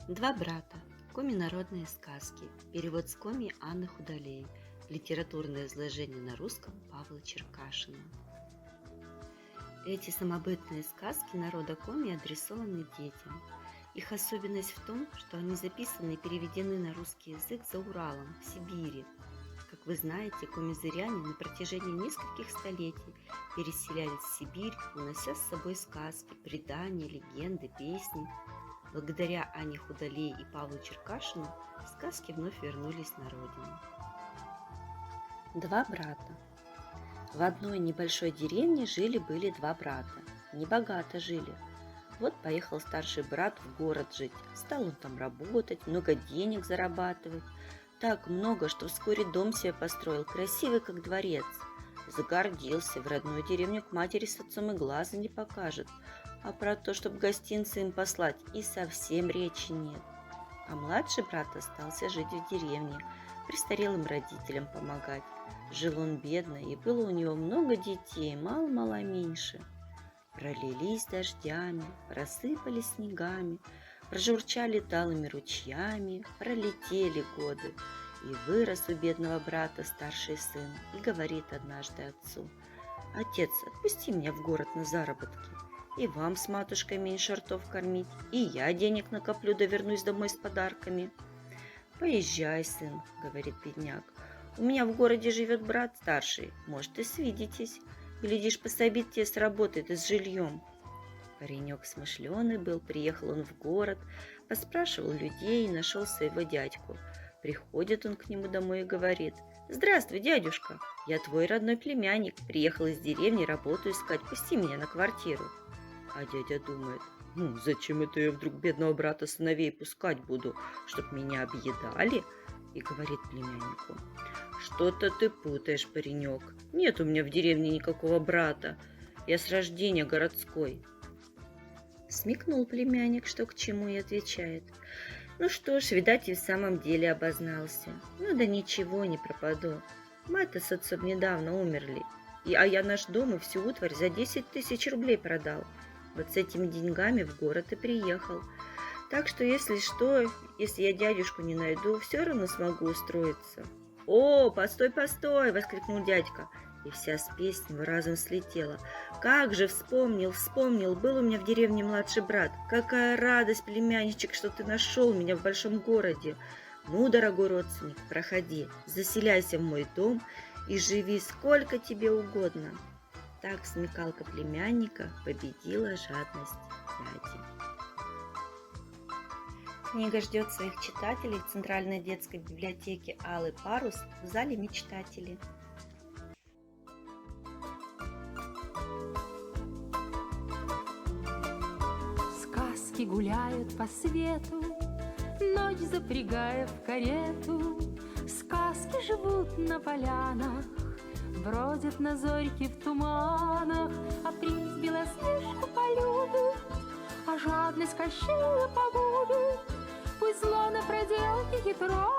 Два брата. Коми народные сказки. Перевод с Коми Анны Худолей. Литературное изложение на русском Павла Черкашина. Эти самобытные сказки народа Коми адресованы детям. Их особенность в том, что они записаны и переведены на русский язык за Уралом, в Сибири. Как вы знаете, комизыряне на протяжении нескольких столетий переселялись в Сибирь, унося с собой сказки, предания, легенды, песни. Благодаря Анне Худолей и Павлу Черкашину сказки вновь вернулись на родину. Два брата. В одной небольшой деревне жили-были два брата. Небогато жили. Вот поехал старший брат в город жить. Стал он там работать, много денег зарабатывать. Так много, что вскоре дом себе построил, красивый, как дворец. Загордился, в родную деревню к матери с отцом и глаза не покажет. А про то, чтобы гостинцы им послать, и совсем речи нет. А младший брат остался жить в деревне, престарелым родителям помогать. Жил он бедно, и было у него много детей, мало-мало меньше. Пролились дождями, просыпались снегами, прожурчали талыми ручьями, пролетели годы. И вырос у бедного брата старший сын и говорит однажды отцу: «Отец, отпусти меня в город на заработки. И вам с матушкой меньше ртов кормить, и я денег накоплю, да вернусь домой с подарками». «Поезжай, сын», — говорит бедняк. «У меня в городе живет брат старший, может, и свидитесь. Глядишь, пособит тебе с работой да с жильем». Паренек смышленый был, приехал он в город, поспрашивал людей и нашел своего дядьку. Приходит он к нему домой и говорит: «Здравствуй, дядюшка, я твой родной племянник, приехал из деревни работу искать, пусти меня на квартиру». А дядя думает: зачем это я вдруг бедного брата сыновей пускать буду, чтоб меня объедали? И говорит племяннику: «Что-то ты путаешь, паренек, нет у меня в деревне никакого брата, я с рождения городской». Смекнул племянник, что к чему, и отвечает: «Ну что ж, видать, и в самом деле обознался. Ну да ничего, не пропаду. Мать-то с отцом недавно умерли, а я наш дом и всю утварь за 10 тысяч рублей продал. Вот с этими деньгами в город и приехал. Так что, если что, если я дядюшку не найду, все равно смогу устроиться». «О, постой, постой!» — воскликнул дядька. И вся спесь с него разом слетела. «Как же вспомнил, был у меня в деревне младший брат. Какая радость, племянничек, что ты нашел меня в большом городе. Ну, дорогой родственник, проходи, заселяйся в мой дом и живи сколько тебе угодно». Так смекалка племянника победила жадность дяди. Книга ждет своих читателей в Центральной детской библиотеке «Алый парус» в зале мечтателей. Сказки гуляют по свету, ночь запрягая в карету. Сказки живут на полянах, бродят на зорьке в туманах. А принц Белоснежку полюбит, а жадность Кощея погубит. Пусть зло на проделке хитро